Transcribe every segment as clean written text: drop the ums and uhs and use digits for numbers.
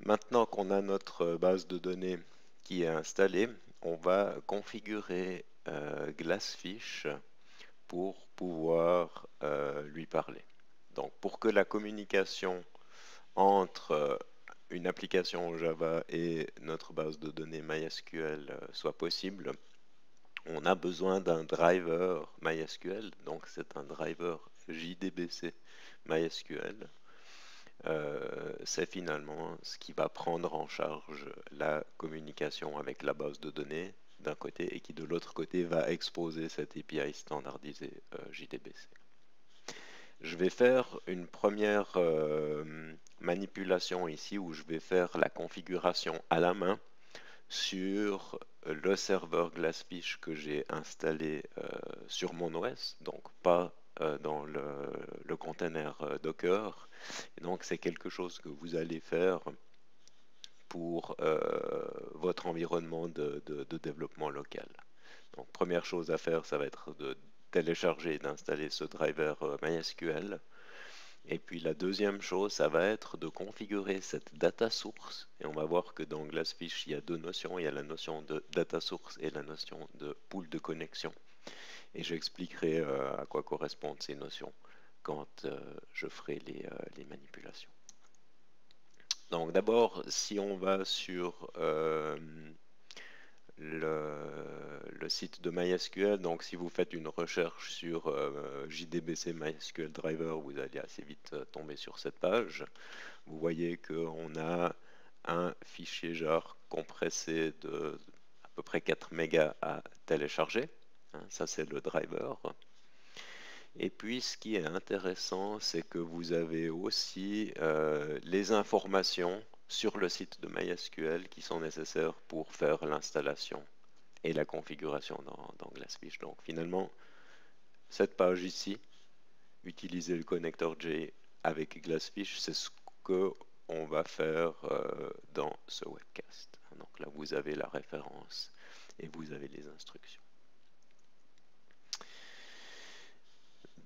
Maintenant qu'on a notre base de données qui est installée, on va configurer Glassfish pour pouvoir lui parler. Donc, pour que la communication entre une application Java et notre base de données MySQL soit possible, on a besoin d'un driver MySQL. Donc, c'est un driver JDBC MySQL. C'est finalement ce qui va prendre en charge la communication avec la base de données d'un côté et qui de l'autre côté va exposer cette API standardisée JDBC. Je vais faire une première manipulation ici où je vais faire la configuration à la main sur le serveur Glassfish que j'ai installé sur mon OS, donc pas dans le container Docker. Et donc c'est quelque chose que vous allez faire pour votre environnement de développement local. Donc première chose à faire, ça va être de télécharger et d'installer ce driver MySQL. Et puis la deuxième chose, ça va être de configurer cette data source. Et on va voir que dans Glassfish, il y a deux notions. Il y a la notion de data source et la notion de pool de connexion. Et j'expliquerai à quoi correspondent ces notions quand je ferai les manipulations. Donc d'abord, si on va sur le site de MySQL. Donc, si vous faites une recherche sur JDBC MySQL Driver, vous allez assez vite tomber sur cette page. Vous voyez qu'on a un fichier jar compressé de à peu près 4 mégas à télécharger. Ça, c'est le driver. Et puis, ce qui est intéressant, c'est que vous avez aussi les informations sur le site de MySQL qui sont nécessaires pour faire l'installation et la configuration dans Glassfish. Donc finalement, cette page ici, utiliser le connecteur J avec Glassfish, c'est ce que on va faire dans ce webcast. Donc là, vous avez la référence et vous avez les instructions.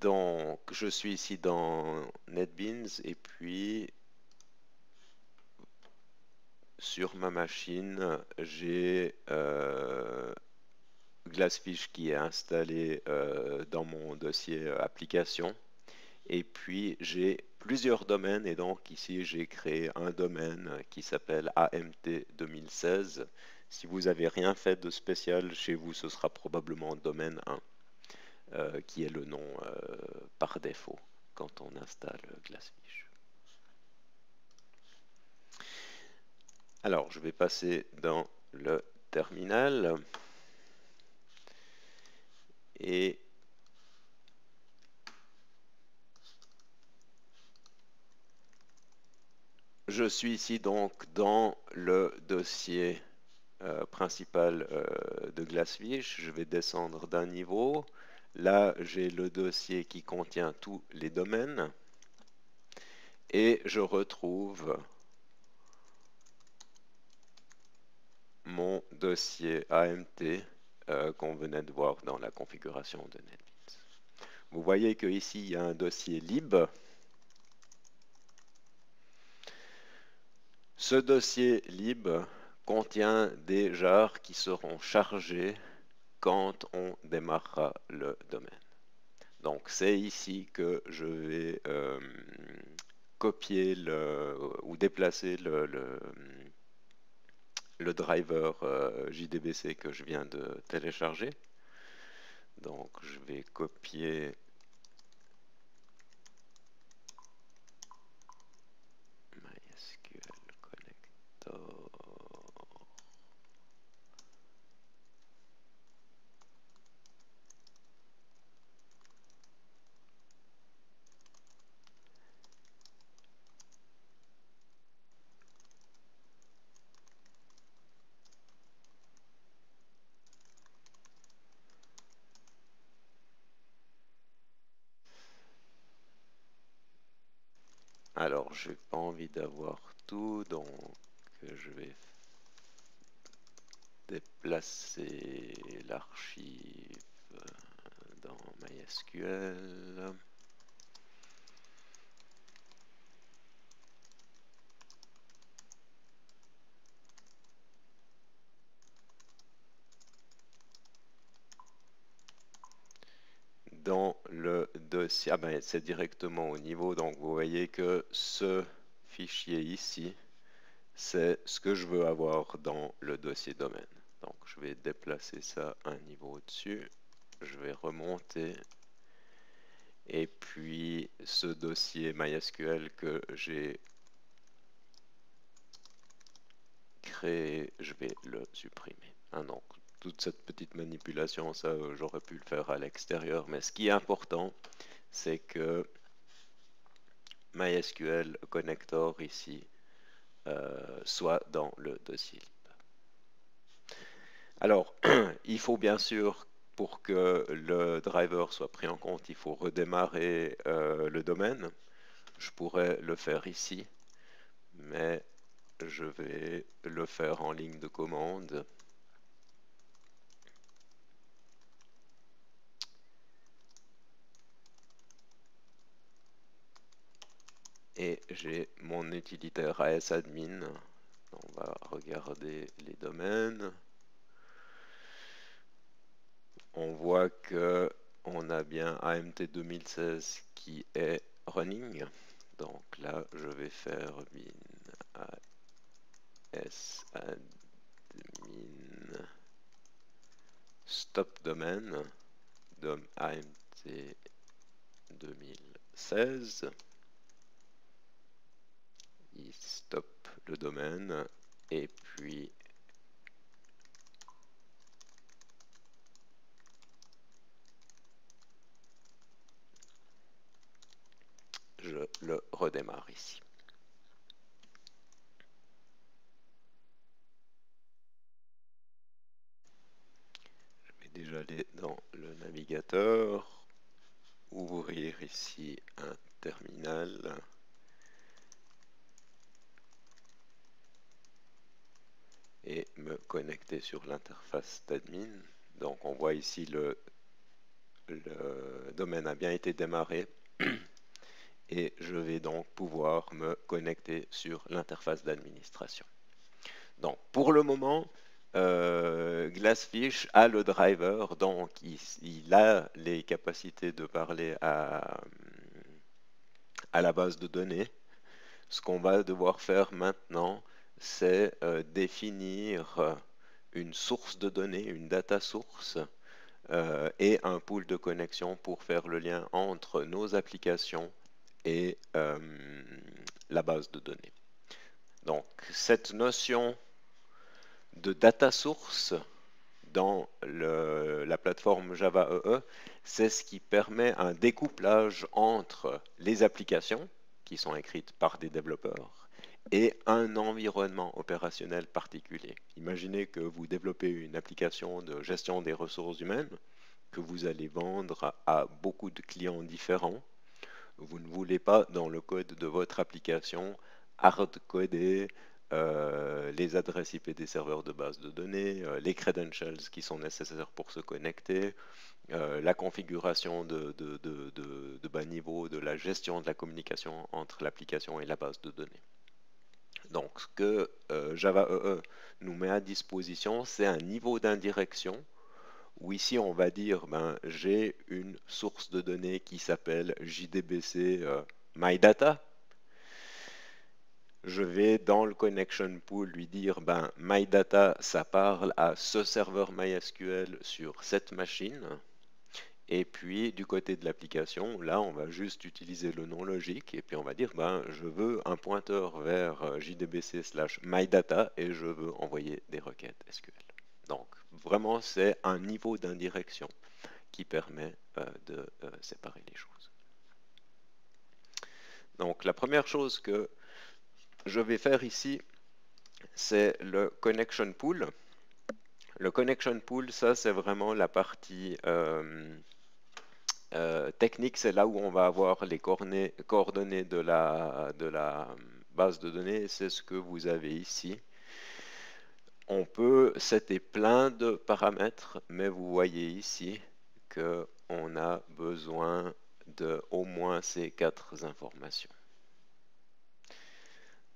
Donc, je suis ici dans NetBeans et puis sur ma machine, j'ai Glassfish qui est installé dans mon dossier application. Et puis j'ai plusieurs domaines et donc ici j'ai créé un domaine qui s'appelle AMT 2016. Si vous n'avez rien fait de spécial chez vous, ce sera probablement domaine 1 qui est le nom par défaut quand on installe Glassfish. Alors je vais passer dans le terminal et je suis ici donc dans le dossier principal de Glassfish. Je vais descendre d'un niveau. Là, j'ai le dossier qui contient tous les domaines. Et je retrouve mon dossier AMT qu'on venait de voir dans la configuration de NetBeans. Vous voyez qu'ici, il y a un dossier lib. Ce dossier lib contient des jars qui seront chargés quand on démarrera le domaine. Donc c'est ici que je vais copier ou déplacer le driver JDBC que je viens de télécharger. Donc je vais copier MySQL connector. Alors, je n'ai pas envie d'avoir tout, donc je vais déplacer l'archive dans MySQL. dans le dossier, ah ben c'est directement au niveau, donc vous voyez que ce fichier ici, c'est ce que je veux avoir dans le dossier domaine. Donc je vais déplacer ça un niveau au-dessus, je vais remonter, et puis ce dossier MySQL que j'ai créé, je vais le supprimer. Donc toute cette petite manipulation, ça j'aurais pu le faire à l'extérieur, mais ce qui est important, c'est que MySQL connector ici soit dans le dossier lib. Alors, il faut bien sûr, pour que le driver soit pris en compte, il faut redémarrer le domaine. Je pourrais le faire ici, mais je vais le faire en ligne de commande. Et j'ai mon utilitaire ASAdmin. On va regarder les domaines. On voit que on a bien AMT 2016 qui est running. Donc là, je vais faire bin ASAdmin stop domaine dom AMT 2016. Il stop le domaine et puis je le redémarre ici. Je vais déjà aller dans le navigateur, ouvrir ici un terminal. Et me connecter sur l'interface d'admin. Donc on voit ici le domaine a bien été démarré et je vais donc pouvoir me connecter sur l'interface d'administration. Donc pour le moment, Glassfish a le driver, donc il a les capacités de parler à la base de données. Ce qu'on va devoir faire maintenant, c'est définir une source de données, une data source, et un pool de connexion pour faire le lien entre nos applications et la base de données. Donc, cette notion de data source dans la plateforme Java EE, c'est ce qui permet un découplage entre les applications qui sont écrites par des développeurs et un environnement opérationnel particulier. Imaginez que vous développez une application de gestion des ressources humaines que vous allez vendre à beaucoup de clients différents. Vous ne voulez pas, dans le code de votre application, hard-coder les adresses IP des serveurs de base de données, les credentials qui sont nécessaires pour se connecter, la configuration de bas niveau, de la gestion de la communication entre l'application et la base de données. Donc, ce que Java EE nous met à disposition, c'est un niveau d'indirection où ici on va dire j'ai une source de données qui s'appelle JDBC MyData. Je vais dans le connection pool lui dire MyData ça parle à ce serveur MySQL sur cette machine. Et puis du côté de l'application, là on va juste utiliser le nom logique et puis on va dire je veux un pointeur vers JDBC/MyData et je veux envoyer des requêtes SQL. Donc vraiment c'est un niveau d'indirection qui permet de séparer les choses. Donc la première chose que je vais faire ici, c'est le connection pool. Le connection pool, ça c'est vraiment la partie technique, c'est là où on va avoir les coordonnées de la base de données, c'est ce que vous avez ici. On peut setter plein de paramètres, mais vous voyez ici qu'on a besoin de au moins ces 4 informations.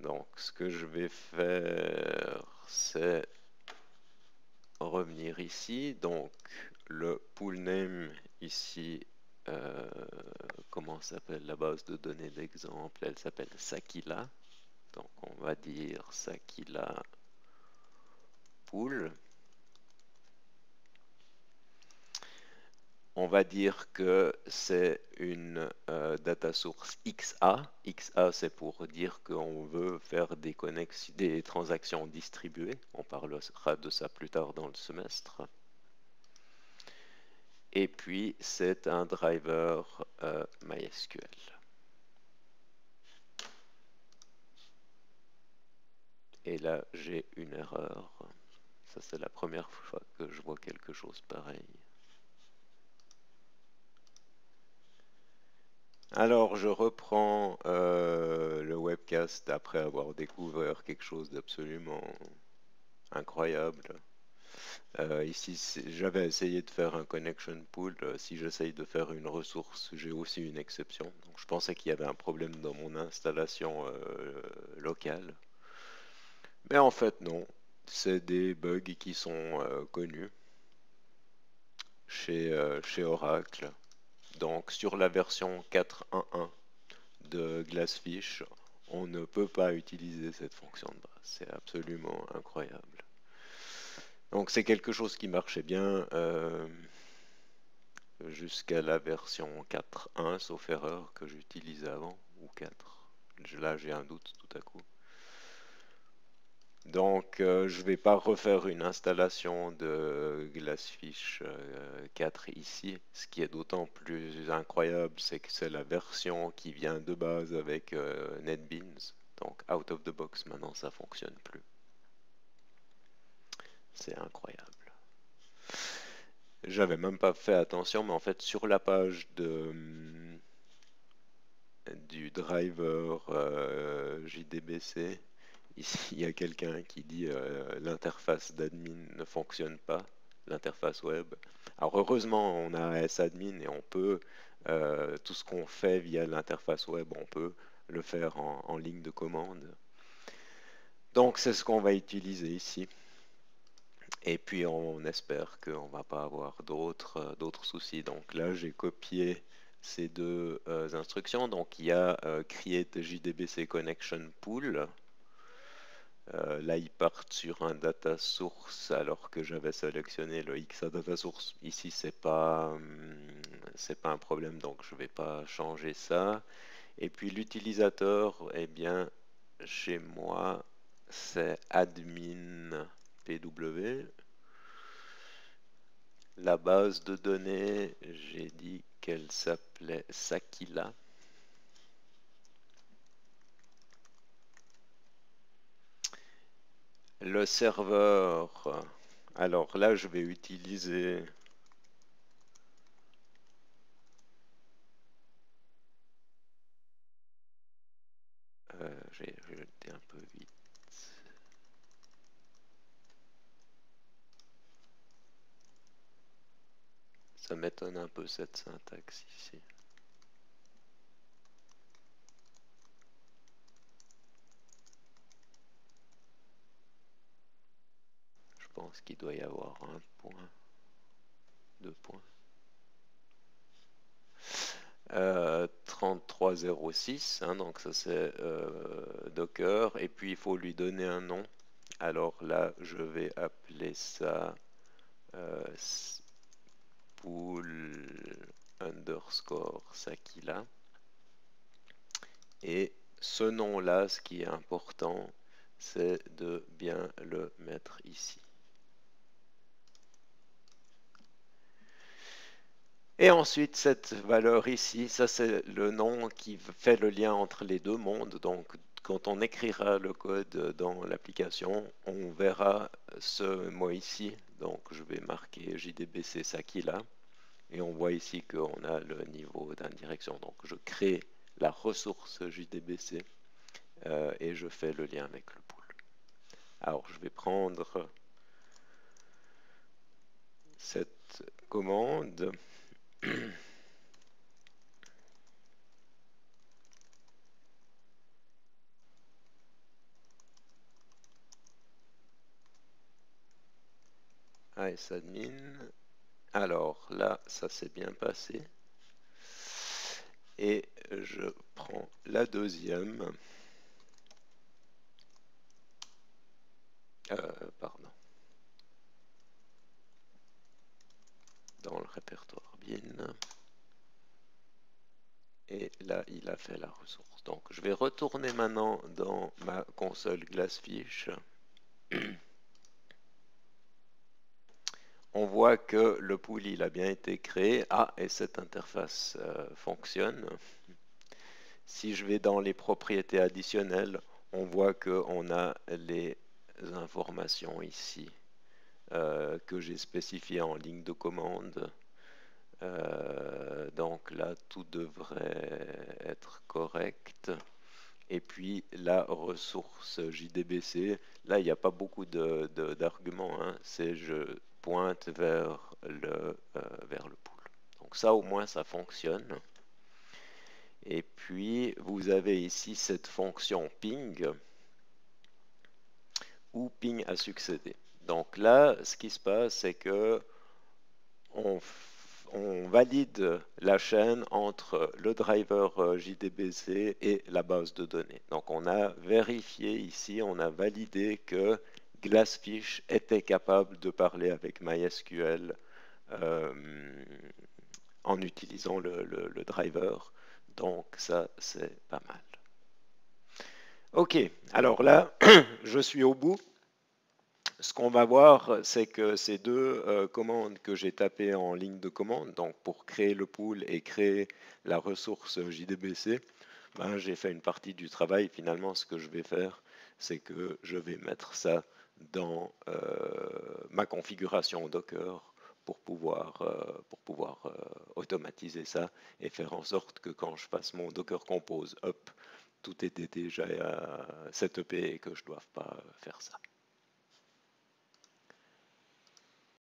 Donc, ce que je vais faire, c'est revenir ici. Donc, le pool name ici comment s'appelle la base de données d'exemple? Elle s'appelle Sakila. Donc on va dire Sakila pool. On va dire que c'est une data source XA. XA, c'est pour dire qu'on veut faire des transactions distribuées. On parlera de ça plus tard dans le semestre. Et puis, c'est un driver MySQL. Et là, j'ai une erreur. Ça, c'est la première fois que je vois quelque chose pareil. Alors, je reprends le webcast après avoir découvert quelque chose d'absolument incroyable. Ici, j'avais essayé de faire un connection pool. Si j'essaye de faire une ressource, j'ai aussi une exception. Donc, je pensais qu'il y avait un problème dans mon installation locale. Mais en fait, non. C'est des bugs qui sont connus chez Oracle. Donc, sur la version 4.1.1 de Glassfish, on ne peut pas utiliser cette fonction de base. C'est absolument incroyable. Donc c'est quelque chose qui marchait bien jusqu'à la version 4.1, sauf erreur que j'utilisais avant, ou 4. Là j'ai un doute tout à coup. Donc je ne vais pas refaire une installation de Glassfish 4 ici. Ce qui est d'autant plus incroyable, c'est que c'est la version qui vient de base avec NetBeans. Donc out of the box, maintenant ça fonctionne plus. C'est incroyable. J'avais même pas fait attention, mais en fait sur la page du driver JDBC, ici il y a quelqu'un qui dit l'interface d'admin ne fonctionne pas, l'interface web. Alors heureusement on a sadmin et on peut tout ce qu'on fait via l'interface web, on peut le faire en ligne de commande. Donc c'est ce qu'on va utiliser ici. Et puis on espère qu'on va pas avoir d'autres soucis. Donc là j'ai copié ces deux instructions. Donc il y a create JDBC connection pool. Là ils partent sur un data source alors que j'avais sélectionné le XA data source. Ici c'est pas un problème, donc je vais pas changer ça. Et puis l'utilisateur, eh bien chez moi c'est admin pw. La base de données, j'ai dit qu'elle s'appelait Sakila. Le serveur, alors là je vais utiliser j'ai été un peu vite. Ça m'étonne un peu cette syntaxe ici. Je pense qu'il doit y avoir un point, 2 points. 3306, hein, donc ça c'est Docker, et puis il faut lui donner un nom. Alors là, je vais appeler ça pool underscore Sakila. Et ce nom-là, ce qui est important, c'est de bien le mettre ici. Et ensuite, cette valeur ici, ça c'est le nom qui fait le lien entre les deux mondes. Donc, quand on écrira le code dans l'application, on verra ce mot ici. Donc, je vais marquer JDBC Sakila. Et on voit ici qu'on a le niveau d'indirection. Donc, je crée la ressource JDBC et je fais le lien avec le pool. Alors, je vais prendre cette commande. ASAdmin. Alors là, ça s'est bien passé. et je prends la deuxième. Pardon. Dans le répertoire bin. Et là, il a fait la ressource. Donc, je vais retourner maintenant dans ma console Glassfish. On voit que le pool, il a bien été créé. Ah, et cette interface fonctionne. Si je vais dans les propriétés additionnelles, on voit qu'on a les informations ici que j'ai spécifiées en ligne de commande. Donc là, tout devrait être correct. Et puis la ressource JDBC, là, il n'y a pas beaucoup d'arguments. Hein. C'est je pointe vers le pool. Donc ça, au moins, ça fonctionne. Et puis, vous avez ici cette fonction ping, où ping a succédé. Donc là, ce qui se passe, c'est que on valide la chaîne entre le driver JDBC et la base de données. Donc on a vérifié ici, on a validé que Glassfish était capable de parler avec MySQL en utilisant le driver. Donc ça, c'est pas mal. Ok, alors là, je suis au bout. Ce qu'on va voir, c'est que ces deux commandes que j'ai tapées en ligne de commande, donc pour créer le pool et créer la ressource JDBC, ben, j'ai fait une partie du travail. Finalement, ce que je vais faire, c'est que je vais mettre ça dans ma configuration Docker pour pouvoir automatiser ça et faire en sorte que quand je fasse mon Docker Compose up, tout était déjà setupé et que je ne doive pas faire ça.